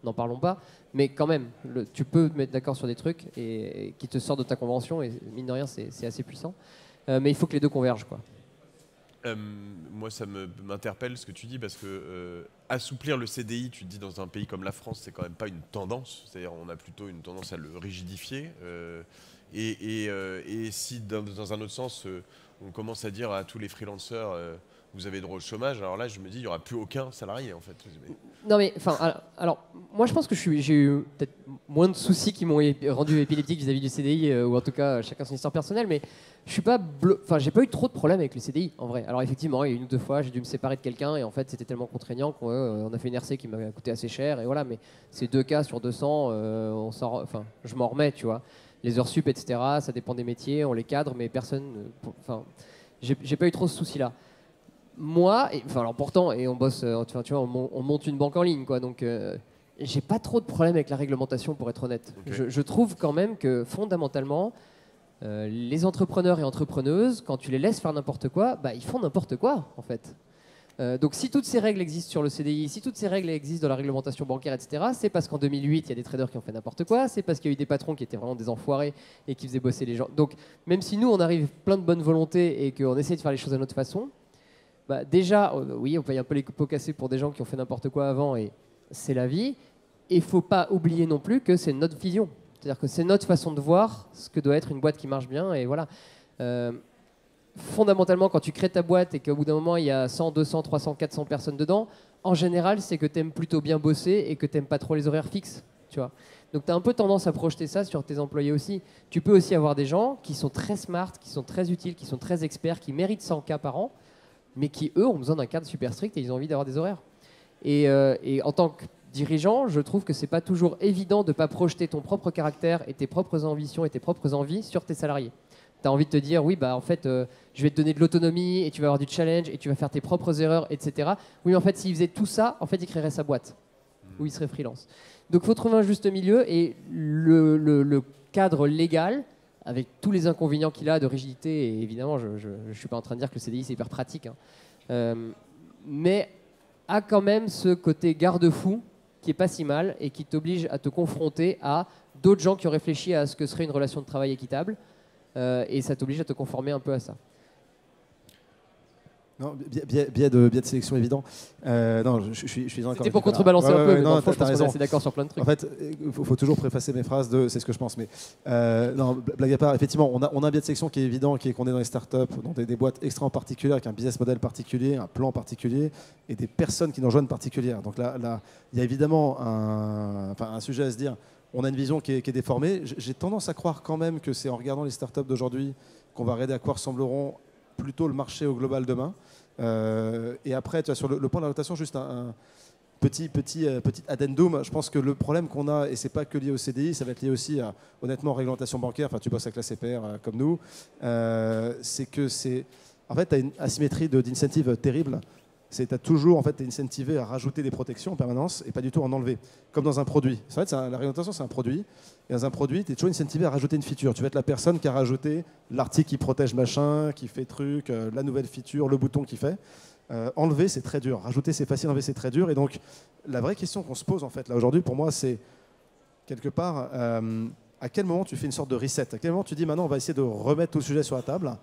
n'en parlons pas, mais quand même, tu peux te mettre d'accord sur des trucs et qui te sortent de ta convention et mine de rien, c'est assez puissant. Mais il faut que les deux convergent, quoi. Moi, ça m'interpelle ce que tu dis parce que assouplir le CDI, tu te dis dans un pays comme la France, c'est quand même pas une tendance. C'est-à-dire, on a plutôt une tendance à le rigidifier. Et si dans un autre sens, on commence à dire à tous les freelancers, vous avez droit au chômage, alors là, je me dis, il n'y aura plus aucun salarié en fait. Non mais, enfin, alors, moi je pense que j'ai eu peut-être moins de soucis qui m'ont rendu épileptique vis-à-vis du CDI, ou en tout cas chacun son histoire personnelle, mais je suis pas, j'ai pas eu trop de problèmes avec le CDI en vrai. Alors effectivement, il y a une ou deux fois, j'ai dû me séparer de quelqu'un et en fait c'était tellement contraignant qu'on a fait une RC qui m'a coûté assez cher et voilà. Mais c'est 2 cas sur 200, je m'en remets, tu vois. Les heures sup, etc. Ça dépend des métiers, on les cadre, mais personne, j'ai pas eu trop ce souci-là. Moi, alors pourtant, et on bosse, tu vois, on monte une banque en ligne, quoi. Donc, j'ai pas trop de problème avec la réglementation, pour être honnête. Okay. Je trouve quand même que fondamentalement, les entrepreneurs et entrepreneuses, quand tu les laisses faire n'importe quoi, bah, ils font n'importe quoi, en fait. Donc, si toutes ces règles existent sur le CDI, si toutes ces règles existent dans la réglementation bancaire, etc., c'est parce qu'en 2008, il y a des traders qui ont fait n'importe quoi, c'est parce qu'il y a eu des patrons qui étaient vraiment des enfoirés et qui faisaient bosser les gens. Donc, même si nous, on arrive plein de bonne volonté et qu'on essaie de faire les choses à notre façon, bah déjà, oui, on paye un peu les pots cassés pour des gens qui ont fait n'importe quoi avant et c'est la vie. Et il ne faut pas oublier non plus que c'est notre vision. C'est-à-dire que c'est notre façon de voir ce que doit être une boîte qui marche bien. Et voilà. Fondamentalement, quand tu crées ta boîte et qu'au bout d'un moment, il y a 100, 200, 300, 400 personnes dedans, en général, c'est que tu aimes plutôt bien bosser et que tu n'aimes pas trop les horaires fixes. Tu vois. Donc tu as un peu tendance à projeter ça sur tes employés aussi. Tu peux aussi avoir des gens qui sont très smart, qui sont très utiles, qui sont très experts, qui méritent 100 K par an, mais qui, eux, ont besoin d'un cadre super strict et ils ont envie d'avoir des horaires. Et en tant que dirigeant, je trouve que c'est pas toujours évident de ne pas projeter ton propre caractère et tes propres ambitions et tes propres envies sur tes salariés. Tu as envie de te dire, oui, bah, en fait, je vais te donner de l'autonomie et tu vas avoir du challenge et tu vas faire tes propres erreurs, etc. Oui, mais en fait, s'il faisait tout ça, en fait, il créerait sa boîte ou il serait freelance. Donc, il faut trouver un juste milieu et le cadre légal, avec tous les inconvénients qu'il a de rigidité, et évidemment, je ne suis pas en train de dire que le CDI, c'est hyper pratique, hein, mais a quand même ce côté garde-fou qui est pas si mal et qui t'oblige à te confronter à d'autres gens qui ont réfléchi à ce que serait une relation de travail équitable, et ça t'oblige à te conformer un peu à ça. Non, biais de sélection évident. Non, je suis d'accord. C'était pour contrebalancer un peu, mais non, je pense qu'on est assez d'accord sur plein de trucs. En fait, il faut toujours préfacer mes phrases de c'est ce que je pense. Mais non, blague à part, effectivement, on a un biais de sélection qui est évident, qui est qu'on est dans les startups, dans des boîtes extrêmement particulières, avec un business model particulier, un plan particulier, et des personnes qui nous rejoignent particulières. Donc là, il y a évidemment un sujet à se dire. On a une vision qui est déformée. J'ai tendance à croire quand même que c'est en regardant les startups d'aujourd'hui qu'on va regarder à quoi ressembleront plutôt le marché au global demain. Et après, tu vois, sur le point de la rotation, juste un petit addendum. Je pense que le problème qu'on a, et c'est pas que lié au CDI, ça va être lié aussi à, honnêtement, réglementation bancaire. Enfin, tu bosses avec la CPR comme nous. C'est que en fait, tu as une asymétrie d'incentive terrible. Tu as toujours, en fait, incentivé à rajouter des protections en permanence et pas du tout en enlever. Comme dans un produit. En fait, la réglementation, c'est un produit. Et dans un produit, tu es toujours incentivé à rajouter une feature. Tu vas être la personne qui a rajouté l'article qui protège machin, qui fait truc, la nouvelle feature, le bouton qui fait. Enlever, c'est très dur. Rajouter, c'est facile. Enlever, c'est très dur. Et donc, la vraie question qu'on se pose, en fait, là, aujourd'hui, pour moi, c'est quelque part, à quel moment tu fais une sorte de reset? À quel moment tu dis, maintenant, on va essayer de remettre tout le sujet sur la table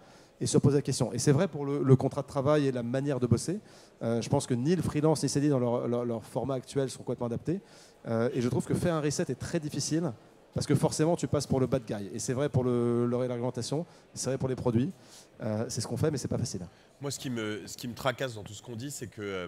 et se poser la question. Et c'est vrai pour le contrat de travail et la manière de bosser. Je pense que ni le freelance ni le CDI dans leur format actuel sont complètement adaptés. Et je trouve que faire un reset est très difficile parce que forcément tu passes pour le bad guy. Et c'est vrai pour l'argumentation, c'est vrai pour les produits. C'est ce qu'on fait, mais c'est pas facile. Moi, ce qui me tracasse dans tout ce qu'on dit, c'est que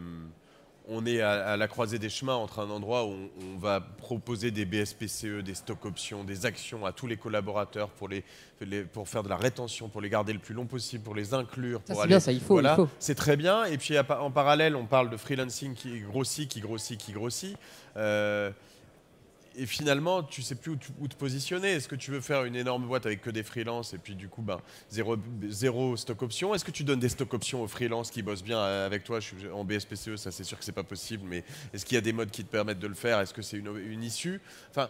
on est à la croisée des chemins entre un endroit où on va proposer des BSPCE, des stock options, des actions à tous les collaborateurs pour faire de la rétention, pour les garder le plus long possible, pour les inclure. Ça, c'est bien, ça, il faut. C'est très bien. Et puis en parallèle, on parle de freelancing qui grossit. Et finalement, tu sais plus où te positionner. Est-ce que tu veux faire une énorme boîte avec que des freelances et puis du coup, zéro stock option? Est-ce que tu donnes des stock options aux freelances qui bossent bien avec toi? Je suis en BSPCE, ça c'est sûr que c'est pas possible, mais est-ce qu'il y a des modes qui te permettent de le faire? Est-ce que c'est une issue? Enfin,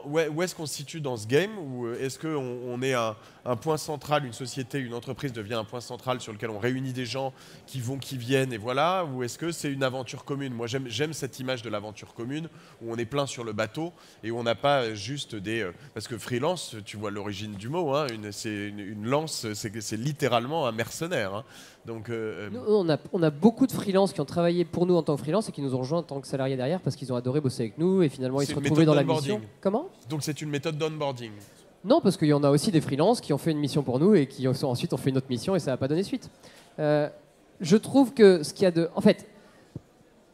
où est-ce qu'on se situe dans ce game? Ou est-ce qu'on est un point central, une société, une entreprise devient un point central sur lequel on réunit des gens qui vont, qui viennent et voilà? Ou est-ce que c'est une aventure commune? Moi, j'aime cette image de l'aventure commune où on est plein sur le bateau et où on n'a pas juste des... parce que freelance, tu vois l'origine du mot, hein, c'est une lance, c'est littéralement un mercenaire. Hein. Donc, nous, on a beaucoup de freelances qui ont travaillé pour nous en tant que freelance et qui nous ont rejoints en tant que salariés derrière parce qu'ils ont adoré bosser avec nous et finalement ils se retrouvaient dans la mission. Comment? Donc c'est une méthode d'onboarding? Non, parce qu'il y en a aussi des freelances qui ont fait une mission pour nous et qui ensuite ont fait une autre mission et ça n'a pas donné suite. Je trouve que ce qu'il y a de... En fait,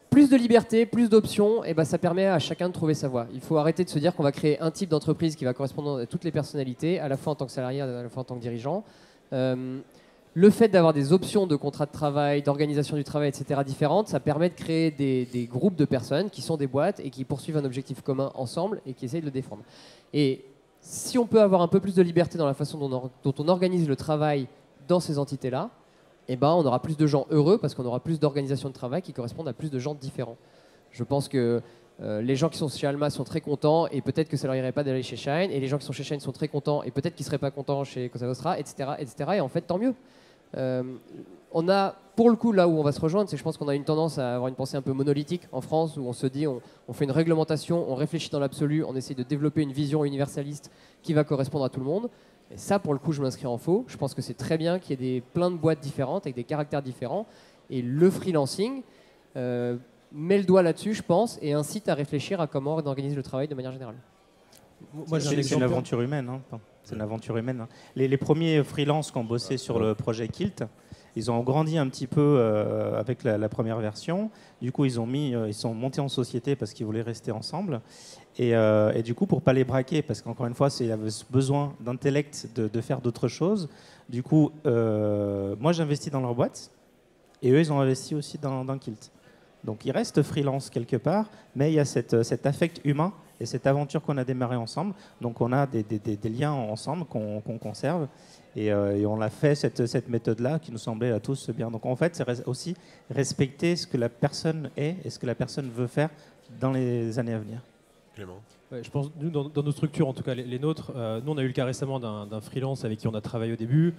plus de liberté, plus d'options, et ben ça permet à chacun de trouver sa voie. Il faut arrêter de se dire qu'on va créer un type d'entreprise qui va correspondre à toutes les personnalités, à la fois en tant que salarié, à la fois en tant que dirigeant. Le fait d'avoir des options de contrat de travail, d'organisation du travail, etc. différentes, ça permet de créer des groupes de personnes qui sont des boîtes et qui poursuivent un objectif commun ensemble et qui essayent de le défendre. Et si on peut avoir un peu plus de liberté dans la façon dont on organise le travail dans ces entités-là, eh ben, on aura plus de gens heureux parce qu'on aura plus d'organisations de travail qui correspondent à plus de gens différents. Je pense que les gens qui sont chez Alma sont très contents et peut-être que ça leur irait pas d'aller chez Shine, et les gens qui sont chez Shine sont très contents et peut-être qu'ils seraient pas contents chez Cosa Nostra, etc., etc. Et en fait, tant mieux. On a, pour le coup, là où on va se rejoindre, c'est que je pense qu'on a une tendance à avoir une pensée un peu monolithique en France, où on se dit, on fait une réglementation, on réfléchit dans l'absolu, on essaie de développer une vision universaliste qui va correspondre à tout le monde. Et ça, pour le coup, je m'inscris en faux. Je pense que c'est très bien qu'il y ait plein de boîtes différentes avec des caractères différents. Et le freelancing met le doigt là-dessus, je pense, et incite à réfléchir à comment on organise le travail de manière générale. C'est une aventure humaine. Hein. C'est une aventure humaine. Hein. Les premiers freelances qui ont bossé sur le projet Kilt, ils ont grandi un petit peu avec la première version. Du coup, ils sont montés en société parce qu'ils voulaient rester ensemble. Et du coup, pour ne pas les braquer, parce qu'encore une fois, il avait besoin d'intellect de faire d'autres choses. Du coup, moi, j'investis dans leur boîte. Et eux, ils ont investi aussi dans Kilt. Donc, ils restent freelance quelque part, mais il y a cet affect humain et cette aventure qu'on a démarrée ensemble. Donc, on a des liens ensemble qu'on conserve. Et on a fait cette méthode-là qui nous semblait à tous bien. Donc, en fait, c'est aussi respecter ce que la personne est et ce que la personne veut faire dans les années à venir. Ouais, je pense, nous, dans nos structures, en tout cas les nôtres, nous on a eu le cas récemment d'un freelance avec qui on a travaillé au début.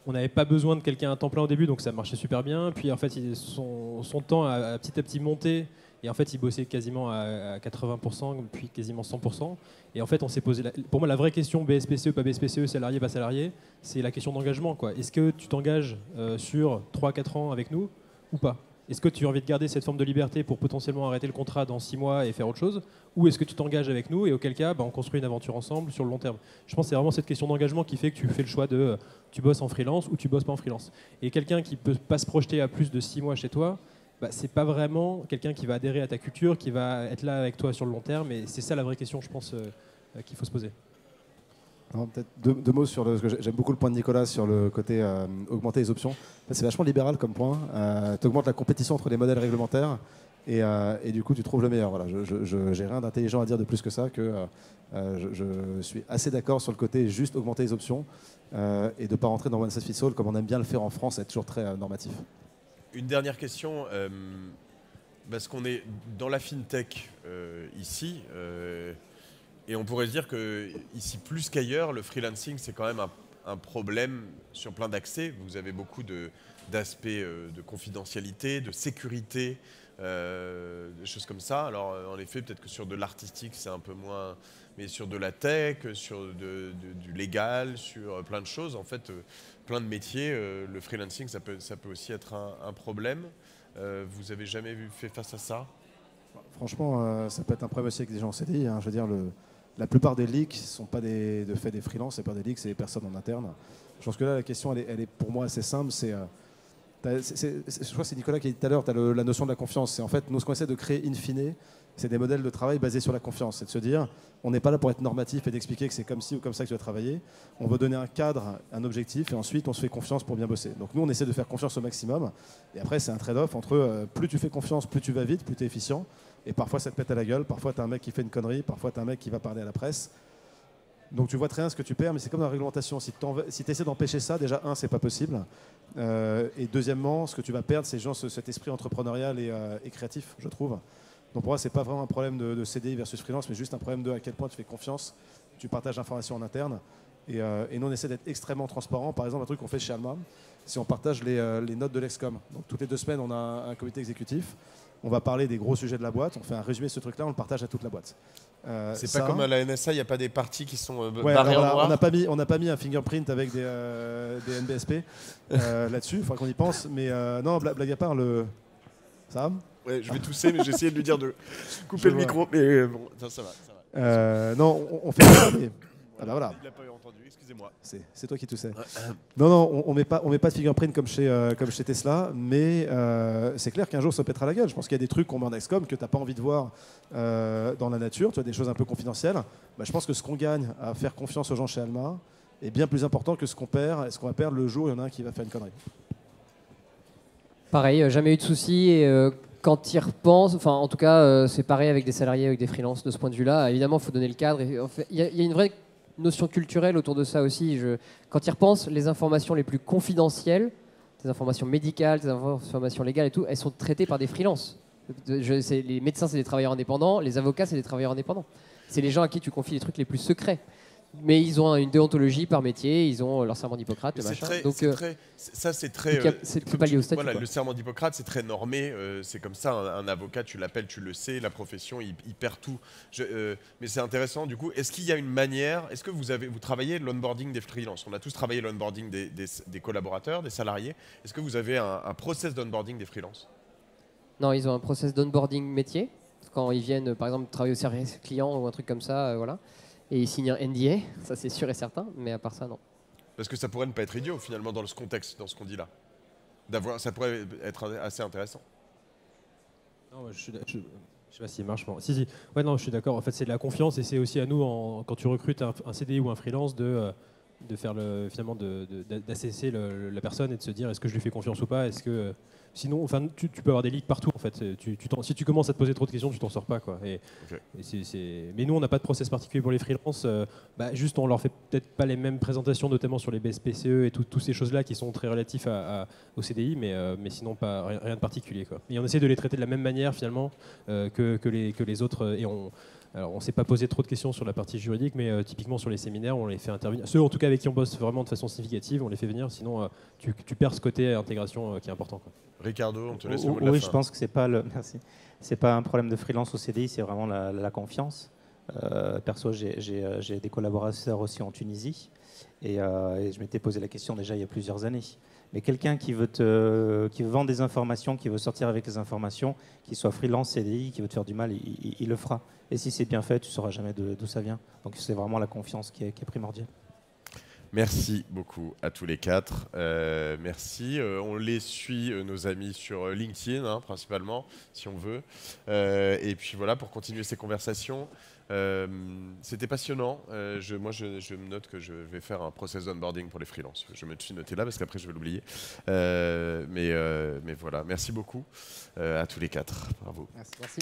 On n'avait pas besoin de quelqu'un à temps plein au début, donc ça marchait super bien. Puis en fait, son temps a petit à petit monté. Et en fait, il bossait quasiment à 80%, puis quasiment 100%. Et en fait, on s'est posé... Pour moi, la vraie question, BSPCE, pas BSPCE, salarié, pas salarié, c'est la question d'engagement. Est-ce que tu t'engages sur 3-4 ans avec nous ou pas? Est-ce que tu as envie de garder cette forme de liberté pour potentiellement arrêter le contrat dans 6 mois et faire autre chose? Ou est-ce que tu t'engages avec nous et auquel cas, on construit une aventure ensemble sur le long terme? Je pense que c'est vraiment cette question d'engagement qui fait que tu fais le choix de tu bosses en freelance ou tu bosses pas en freelance. Et quelqu'un qui peut pas se projeter à plus de 6 mois chez toi, c'est pas vraiment quelqu'un qui va adhérer à ta culture, qui va être là avec toi sur le long terme. Et c'est ça la vraie question, je pense, qu'il faut se poser. Peut-être deux mots sur le... J'aime beaucoup le point de Nicolas sur le côté augmenter les options. C'est vachement libéral comme point. Tu augmentes la compétition entre les modèles réglementaires et du coup tu trouves le meilleur. Voilà, je n'ai rien d'intelligent à dire de plus que ça. Je suis assez d'accord sur le côté juste augmenter les options et de ne pas rentrer dans one size fits all comme on aime bien le faire en France, être toujours très normatif. Une dernière question, parce qu'on est dans la fintech ici. Et on pourrait se dire qu'ici, plus qu'ailleurs, le freelancing, c'est quand même un problème sur plein d'accès. Vous avez beaucoup d'aspects de confidentialité, de sécurité, des choses comme ça. Alors, en effet, peut-être que sur de l'artistique, c'est un peu moins... Mais sur de la tech, sur du légal, sur plein de choses, en fait, plein de métiers, le freelancing, ça peut aussi être un problème. Vous avez jamais fait face à ça? Franchement, ça peut être un problème aussi avec des gens en CDI. Hein. Je veux dire, la plupart des leaks ne sont pas de fait des freelances, c'est pas des leaks, c'est des personnes en interne. Je pense que là, la question, elle est pour moi assez simple. C'est Je crois que c'est Nicolas qui a dit tout à l'heure, tu as la notion de la confiance. C'est en fait, nous, ce qu'on essaie de créer in fine, c'est des modèles de travail basés sur la confiance. C'est de se dire, on n'est pas là pour être normatif et d'expliquer que c'est comme ci ou comme ça que tu dois travailler. On veut donner un cadre, un objectif, et ensuite, on se fait confiance pour bien bosser. Donc nous, on essaie de faire confiance au maximum. Et après, c'est un trade-off entre plus tu fais confiance, plus tu vas vite, plus tu es efficient. Et parfois, ça te pète à la gueule. Parfois, tu as un mec qui fait une connerie. Parfois, tu as un mec qui va parler à la presse. Donc tu vois très bien ce que tu perds, mais c'est comme dans la réglementation. Si tu essaies d'empêcher ça, déjà, c'est pas possible. Et deuxièmement, ce que tu vas perdre, c'est cet esprit entrepreneurial et créatif, je trouve. Donc pour moi, c'est pas vraiment un problème de CDI versus freelance, mais juste un problème de à quel point tu fais confiance, tu partages l'information en interne. Et nous, on essaie d'être extrêmement transparent. Par exemple, un truc qu'on fait chez Alma, c'est on partage les notes de l'Excom. Donc toutes les 2 semaines, on a un comité exécutif. On va parler des gros sujets de la boîte. On fait un résumé de ce truc-là, on le partage à toute la boîte. C'est pas comme à la NSA, il n'y a pas des parties qui sont ouais, barrées en voilà, noir. On n'a pas mis un fingerprint avec des NBSP là-dessus. Il faudra qu'on y pense. Mais non, blague à part, ça va ? Ouais, je vais tousser, mais j'ai essayé de lui dire de couper le micro. Mais bon, ça va. Non, on fait ça, mais... Ah bah voilà. Il l'a pas entendu, excusez-moi. C'est toi qui toussais. Non, on met pas de fingerprint comme chez Tesla, mais c'est clair qu'un jour ça pètera la gueule. Je pense qu'il y a des trucs qu'on met en Excom que tu n'as pas envie de voir dans la nature, tu vois, des choses un peu confidentielles. Bah, je pense que ce qu'on gagne à faire confiance aux gens chez Alma est bien plus important que ce qu'on perd et ce qu'on va perdre le jour où il y en a un qui va faire une connerie. Pareil, jamais eu de soucis. Et quand ils repensent, enfin en tout cas, c'est pareil avec des salariés, avec des freelances de ce point de vue-là. Évidemment, il faut donner le cadre. Il y a une vraie notion culturelle autour de ça aussi. Quand ils repensent, les informations les plus confidentielles, des informations médicales, des informations légales et tout, elles sont traitées par des freelances. Les médecins, c'est des travailleurs indépendants. Les avocats, c'est des travailleurs indépendants. C'est les gens à qui tu confies les trucs les plus secrets. Mais ils ont une déontologie par métier, ils ont leur serment d'Hippocrate, machin. C'est pas lié au statut. Voilà, le serment d'Hippocrate, c'est très normé. C'est comme ça, un avocat, tu l'appelles, tu le sais, la profession, il perd tout. Mais c'est intéressant, du coup. Est-ce qu'il y a une manière, est-ce que vous travaillez l'onboarding des freelances ? On a tous travaillé l'onboarding des collaborateurs, des salariés. Est-ce que vous avez un process d'onboarding des freelances ? Non, ils ont un process d'onboarding métier. Quand ils viennent, par exemple, travailler au service client ou un truc comme ça, voilà. Et ils signent un NDA, ça c'est sûr et certain, mais à part ça, non. Parce que ça pourrait ne pas être idiot, finalement, dans ce contexte, dans ce qu'on dit là. Ça pourrait être assez intéressant. Non, je sais pas s'il marche. Bon. Si. Ouais, non, je suis d'accord. En fait, c'est de la confiance et c'est aussi à nous, quand tu recrutes un CDI ou un freelance, de faire finalement d'assesser la personne et de se dire est-ce que je lui fais confiance ou pas. Est-ce que sinon, enfin, tu peux avoir des leaks partout en fait. Si tu commences à te poser trop de questions, tu t'en sors pas quoi. Mais nous, on n'a pas de process particulier pour les freelances. Juste, on leur fait peut-être pas les mêmes présentations, notamment sur les BSPCE et toutes ces choses-là qui sont très relatifs au CDI, mais sinon pas rien de particulier quoi. Et on essaie de les traiter de la même manière finalement que les autres. Alors, on ne s'est pas posé trop de questions sur la partie juridique, mais typiquement sur les séminaires, on les fait intervenir. Ceux, en tout cas, avec qui on bosse vraiment de façon significative, on les fait venir. Sinon, tu perds ce côté intégration qui est important, quoi. Ricardo, on te laisse le mot de la Oui, fin. je pense que c'est pas un problème de freelance au CDI, c'est vraiment la confiance. Perso, j'ai des collaborateurs aussi en Tunisie, et je m'étais posé la question déjà il y a plusieurs années. Mais quelqu'un qui veut vendre des informations, qui veut sortir avec les informations, qu'il soit freelance, CDI, qui veut te faire du mal, il le fera. Et si c'est bien fait, tu ne sauras jamais d'où ça vient. Donc c'est vraiment la confiance qui est primordiale. Merci beaucoup à tous les quatre. Merci. On les suit, nos amis, sur LinkedIn, principalement, si on veut. Et puis voilà, pour continuer ces conversations. C'était passionnant. Je me note que je vais faire un process d'onboarding pour les freelances. Je me suis noté là parce qu'après je vais l'oublier. Mais voilà, merci beaucoup à tous les quatre. Bravo. Merci.